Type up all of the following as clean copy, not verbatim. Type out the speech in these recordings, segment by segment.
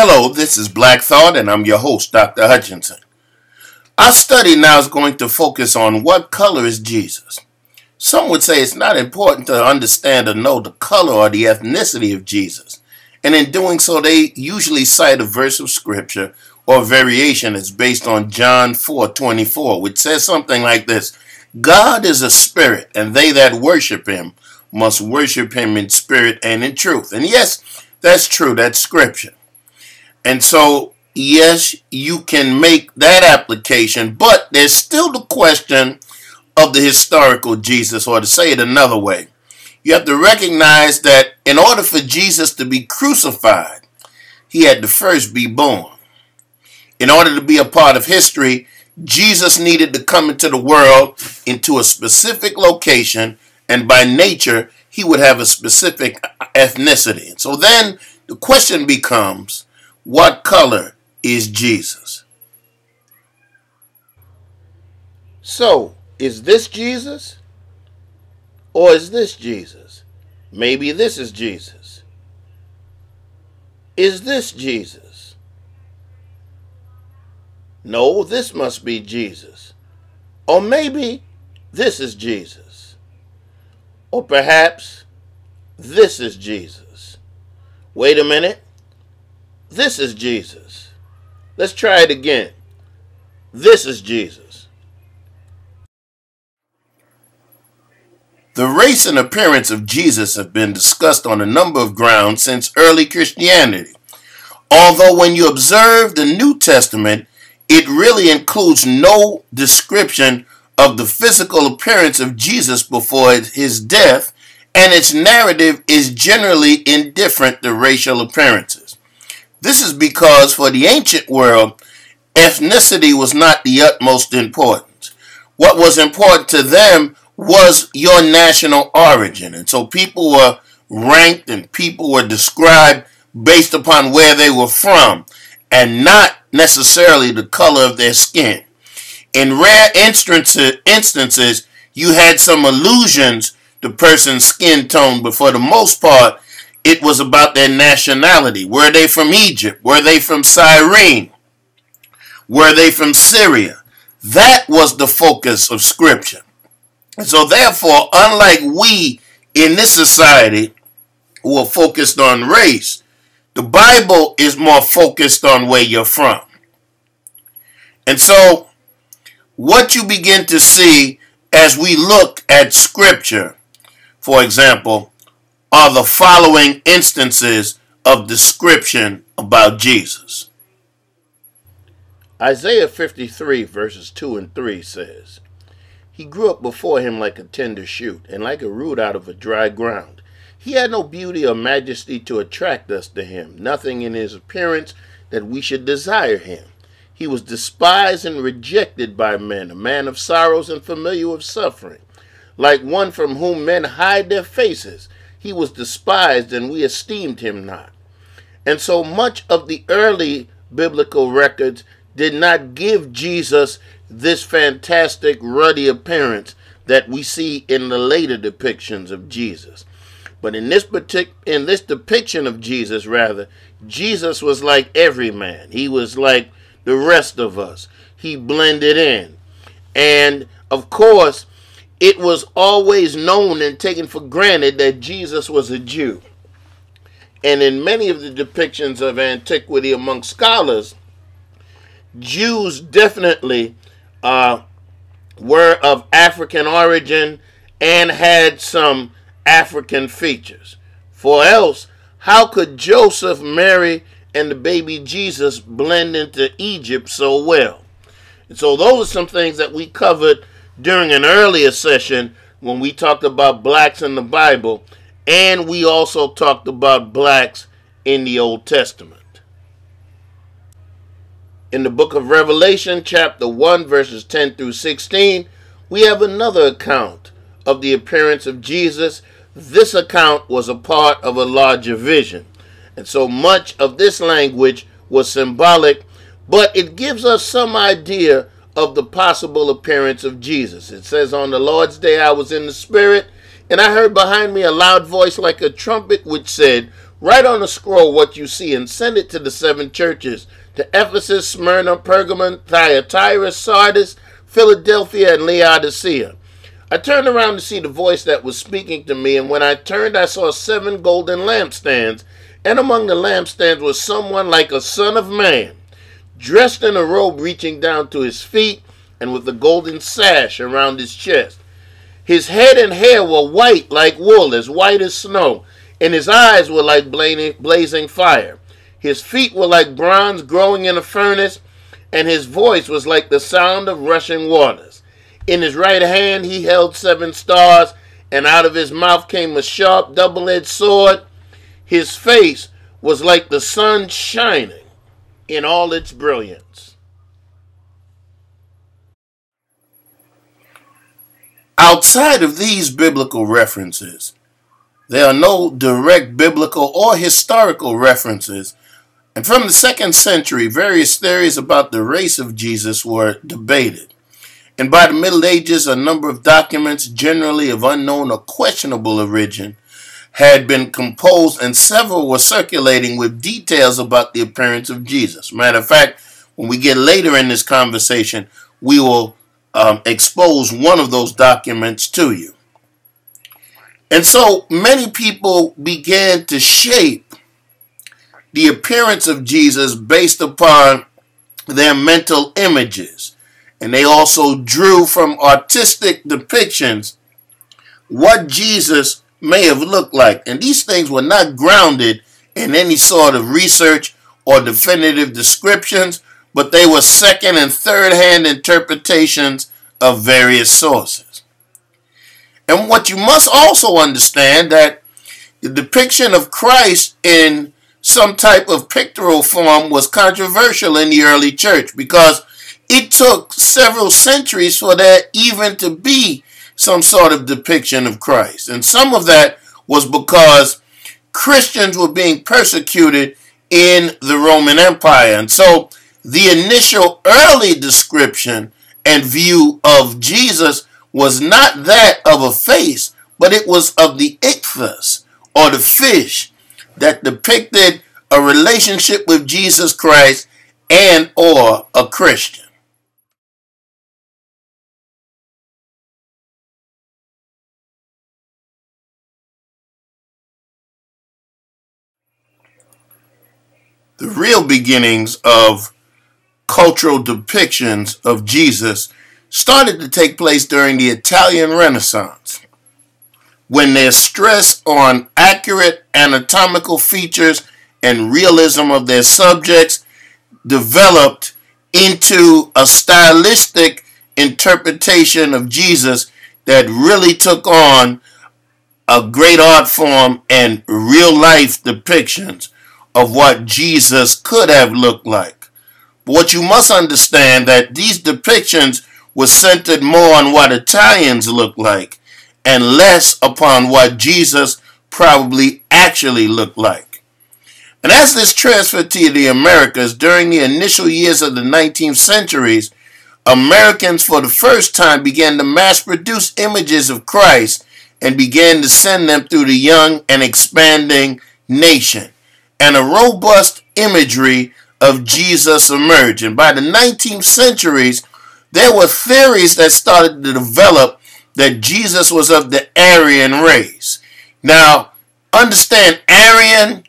Hello, this is Black Thought, and I'm your host, Dr. Hutchinson. Our study now is going to focus on what color is Jesus. Some would say it's not important to understand or know the color or the ethnicity of Jesus, and in doing so, they usually cite a verse of scripture or variation that's based on John 4:24, which says something like this: God is a spirit, and they that worship him must worship him in spirit and in truth. And yes, that's true, that's scripture. And so, yes, you can make that application, but there's still the question of the historical Jesus, or to say it another way, you have to recognize that in order for Jesus to be crucified, he had to first be born. In order to be a part of history, Jesus needed to come into the world into a specific location, and by nature, he would have a specific ethnicity. And so then the question becomes, what color is Jesus? So, is this Jesus? Or is this Jesus? Maybe this is Jesus. Is this Jesus? No, this must be Jesus. Or maybe this is Jesus. Or perhaps this is Jesus. Wait a minute. This is Jesus. Let's try it again. This is Jesus. The race and appearance of Jesus have been discussed on a number of grounds since early Christianity. Although when you observe the New Testament, it really includes no description of the physical appearance of Jesus before his death, and its narrative is generally indifferent to racial appearances. This is because for the ancient world, ethnicity was not the utmost importance. What was important to them was your national origin. And so people were ranked and people were described based upon where they were from and not necessarily the color of their skin. In rare instances, you had some allusions to person's skin tone, but for the most part, it was about their nationality. Were they from Egypt? Were they from Cyrene? Were they from Syria? That was the focus of Scripture. And so therefore, unlike we in this society who are focused on race, the Bible is more focused on where you're from. And so what you begin to see as we look at Scripture, for example, are the following instances of description about Jesus. Isaiah 53 verses 2 and 3 says, He grew up before him like a tender shoot, and like a root out of a dry ground. He had no beauty or majesty to attract us to him, nothing in his appearance that we should desire him. He was despised and rejected by men, a man of sorrows and familiar with suffering. Like one from whom men hide their faces, he was despised, and we esteemed him not. And so much of the early biblical records did not give Jesus this fantastic ruddy appearance that we see in the later depictions of Jesus. But in this depiction of Jesus, Jesus was like every man. He was like the rest of us. He blended in. And of course, it was always known and taken for granted that Jesus was a Jew. And in many of the depictions of antiquity among scholars, Jews definitely were of African origin and had some African features. For else, how could Joseph, Mary, and the baby Jesus blend into Egypt so well? And so those are some things that we covered during an earlier session when we talked about blacks in the Bible, and we also talked about blacks in the Old Testament. In the book of Revelation, chapter 1, verses 10 through 16, we have another account of the appearance of Jesus. This account was a part of a larger vision. And so much of this language was symbolic, but it gives us some idea of the possible appearance of Jesus. It says, On the Lord's day I was in the Spirit, and I heard behind me a loud voice like a trumpet, which said, Write on a scroll what you see and send it to the 7 churches, to Ephesus, Smyrna, Pergamon, Thyatira, Sardis, Philadelphia, and Laodicea. I turned around to see the voice that was speaking to me, and when I turned, I saw 7 golden lampstands, and among the lampstands was someone like a son of man, dressed in a robe reaching down to his feet, and with a golden sash around his chest. His head and hair were white like wool, as white as snow, and his eyes were like blazing fire. His feet were like bronze growing in a furnace, and his voice was like the sound of rushing waters. In his right hand he held 7 stars, and out of his mouth came a sharp double-edged sword. His face was like the sun shining in all its brilliance. Outside of these biblical references, there are no direct biblical or historical references, and from the 2nd century, various theories about the race of Jesus were debated. And by the Middle Ages, a number of documents, generally of unknown or questionable origin, had been composed, and several were circulating with details about the appearance of Jesus. Matter of fact, when we get later in this conversation, we will expose one of those documents to you. And so many people began to shape the appearance of Jesus based upon their mental images. And they also drew from artistic depictions what Jesus may have looked like. And these things were not grounded in any sort of research or definitive descriptions, but they were second and third hand interpretations of various sources. And what you must also understand, that the depiction of Christ in some type of pictorial form was controversial in the early church, because it took several centuries for there even to be some sort of depiction of Christ. And some of that was because Christians were being persecuted in the Roman Empire. And so the initial early description and view of Jesus was not that of a face, but it was of the ichthus, or the fish, that depicted a relationship with Jesus Christ and or a Christian. The real beginnings of cultural depictions of Jesus started to take place during the Italian Renaissance, when their stress on accurate anatomical features and realism of their subjects developed into a stylistic interpretation of Jesus that really took on a great art form and real life depictions of what Jesus could have looked like. But what you must understand, that these depictions were centered more on what Italians looked like and less upon what Jesus probably actually looked like. And as this transferred to the Americas during the initial years of the 19th centuries, Americans for the first time began to mass produce images of Christ and began to send them through the young and expanding nation. And a robust imagery of Jesus emerged. And by the 19th centuries, there were theories that started to develop that Jesus was of the Aryan race. Now, understand, Aryan,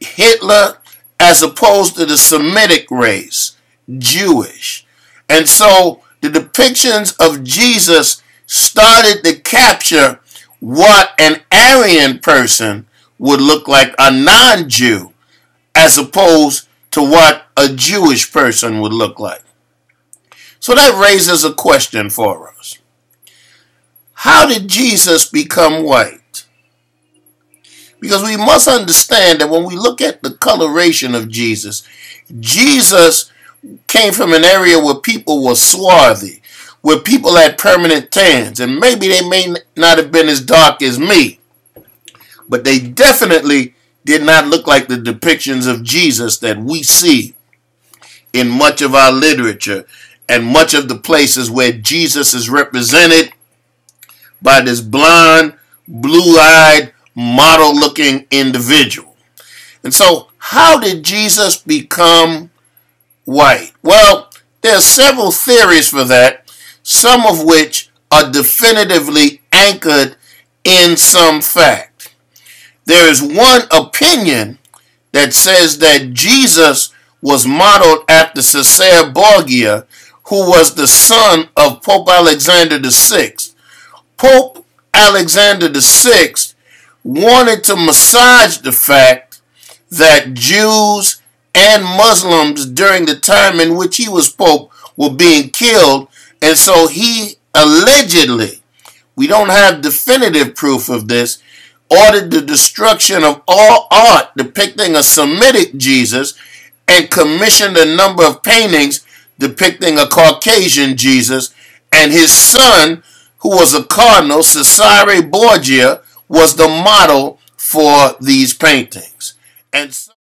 Hitler, as opposed to the Semitic race, Jewish. And so the depictions of Jesus started to capture what an Aryan person would look like, a non-Jew, as opposed to what a Jewish person would look like. So that raises a question for us. How did Jesus become white? Because we must understand that when we look at the coloration of Jesus, Jesus came from an area where people were swarthy, where people had permanent tans, and maybe they may not have been as dark as me, but they definitely did not look like the depictions of Jesus that we see in much of our literature and much of the places where Jesus is represented by this blonde, blue-eyed, model-looking individual. And so, how did Jesus become white? Well, there are several theories for that, some of which are definitively anchored in some fact. There is one opinion that says that Jesus was modeled after Caesar Borgia, who was the son of Pope Alexander VI. Pope Alexander VI wanted to massage the fact that Jews and Muslims during the time in which he was Pope were being killed, and so he allegedly, we don't have definitive proof of this, ordered the destruction of all art depicting a Semitic Jesus and commissioned a number of paintings depicting a Caucasian Jesus, and his son, who was a cardinal, Cesare Borgia, was the model for these paintings. And so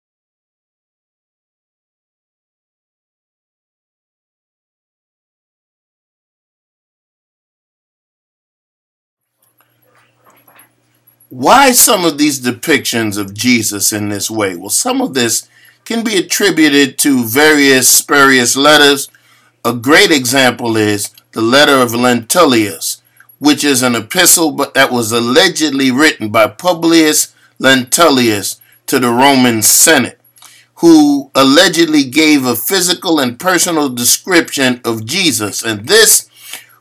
why some of these depictions of Jesus in this way? Well, some of this can be attributed to various spurious letters. A great example is the letter of Lentulus, which is an epistle that was allegedly written by Publius Lentulus to the Roman Senate, who allegedly gave a physical and personal description of Jesus. And this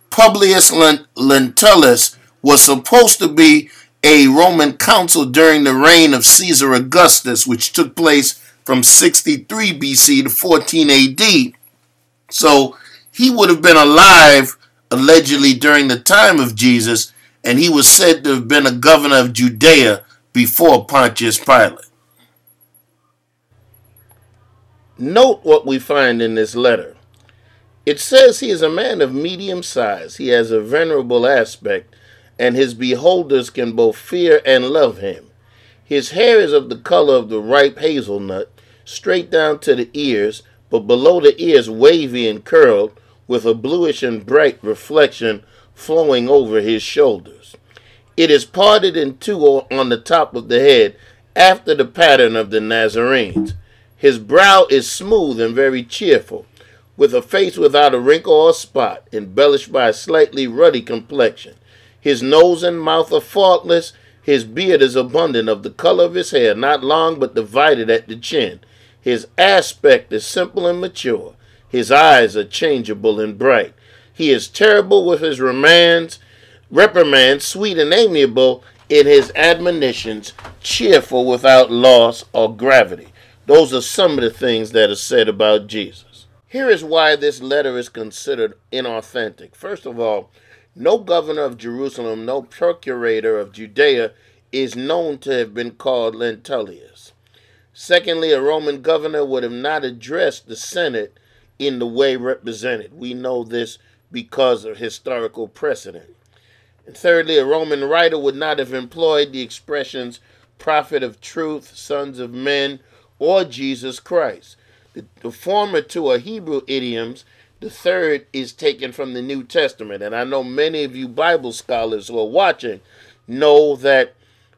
Publius Lentulus was supposed to be a Roman consul during the reign of Caesar Augustus, which took place from 63 BC to 14 AD. So he would have been alive allegedly during the time of Jesus, and he was said to have been a governor of Judea before Pontius Pilate. Note what we find in this letter. It says he is a man of medium size. He has a venerable aspect, and his beholders can both fear and love him. His hair is of the color of the ripe hazelnut, straight down to the ears, but below the ears wavy and curled, with a bluish and bright reflection flowing over his shoulders. It is parted in two on the top of the head, after the pattern of the Nazarenes. His brow is smooth and very cheerful, with a face without a wrinkle or spot, embellished by a slightly ruddy complexion. His nose and mouth are faultless. His beard is abundant, of the color of his hair, not long but divided at the chin. His aspect is simple and mature. His eyes are changeable and bright. He is terrible with his reprimands, sweet and amiable in his admonitions, cheerful without loss or gravity. Those are some of the things that are said about Jesus. Here is why this letter is considered inauthentic. First of all, no governor of Jerusalem, no procurator of Judea is known to have been called Lentulus. Secondly, a Roman governor would have not addressed the Senate in the way represented. We know this because of historical precedent. And thirdly, a Roman writer would not have employed the expressions prophet of truth, sons of men, or Jesus Christ. The former two are Hebrew idioms. The third is taken from the New Testament. And I know many of you Bible scholars who are watching know that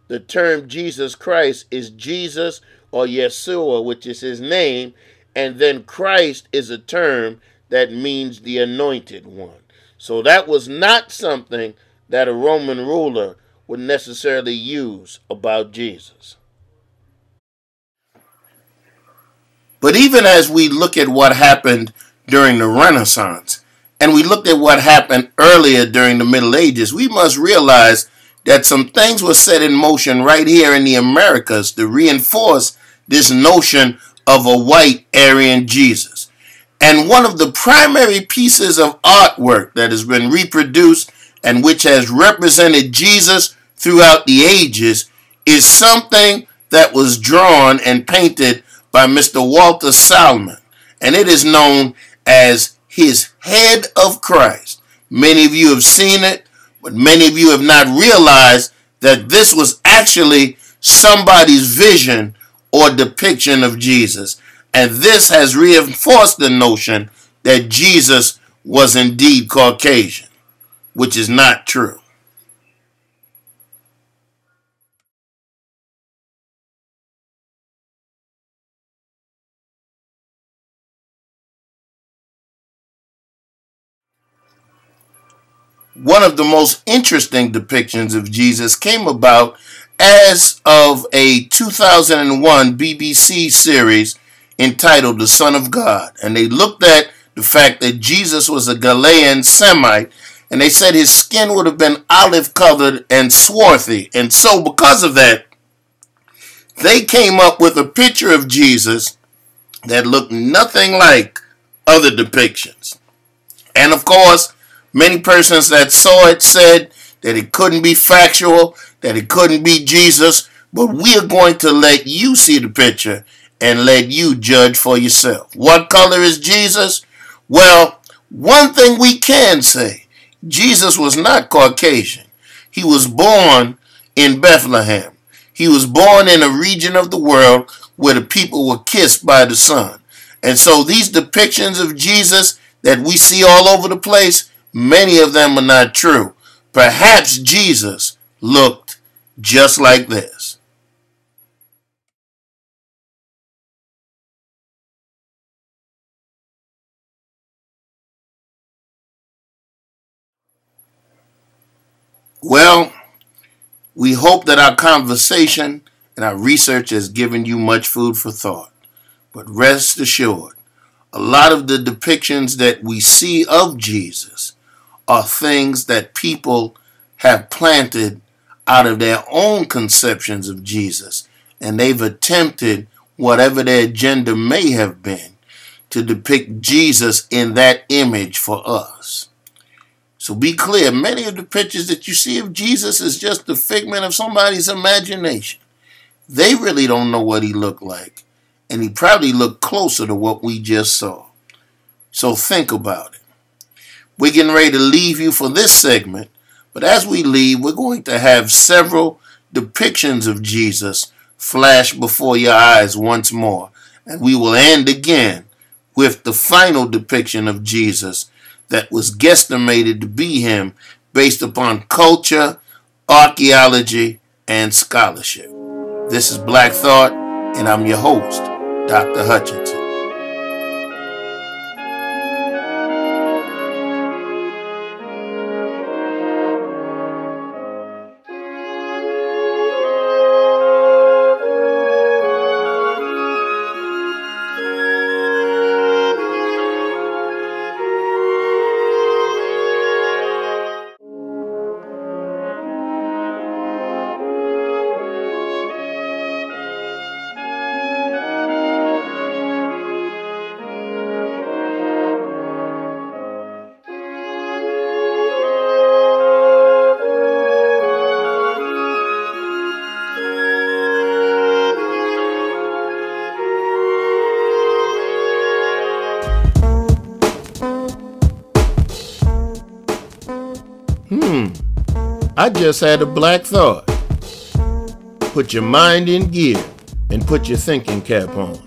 the term Jesus Christ is Jesus or Yeshua, which is his name, and then Christ is a term that means the anointed one. So that was not something that a Roman ruler would necessarily use about Jesus. But even as we look at what happened during the Renaissance, and we looked at what happened earlier during the Middle Ages, we must realize that some things were set in motion right here in the Americas to reinforce this notion of a white Aryan Jesus. And one of the primary pieces of artwork that has been reproduced and which has represented Jesus throughout the ages is something that was drawn and painted by Mr. Walter Salmon, and it is known as his Head of Christ. Many of you have seen it, but many of you have not realized that this was actually somebody's vision or depiction of Jesus. And this has reinforced the notion that Jesus was indeed Caucasian, which is not true. One of the most interesting depictions of Jesus came about as of a 2001 BBC series entitled The Son of God. And they looked at the fact that Jesus was a Galilean Semite, and they said his skin would have been olive-colored and swarthy. And so because of that, they came up with a picture of Jesus that looked nothing like other depictions. And of course, many persons that saw it said that it couldn't be factual, that it couldn't be Jesus, but we are going to let you see the picture and let you judge for yourself. What color is Jesus? Well, one thing we can say, Jesus was not Caucasian. He was born in Bethlehem. He was born in a region of the world where the people were kissed by the sun. And so these depictions of Jesus that we see all over the place, many of them are not true. Perhaps Jesus looked just like this. Well, we hope that our conversation and our research has given you much food for thought. But rest assured, a lot of the depictions that we see of Jesus are things that people have planted out of their own conceptions of Jesus, and they've attempted, whatever their agenda may have been, to depict Jesus in that image for us. So be clear, many of the pictures that you see of Jesus is just the figment of somebody's imagination. They really don't know what he looked like, and he probably looked closer to what we just saw. So think about it. We're getting ready to leave you for this segment, but as we leave, we're going to have several depictions of Jesus flash before your eyes once more, and we will end again with the final depiction of Jesus that was guesstimated to be him based upon culture, archaeology, and scholarship. This is Black Thought, and I'm your host, Dr. Hutchinson. I just had a black thought. Put your mind in gear and put your thinking cap on.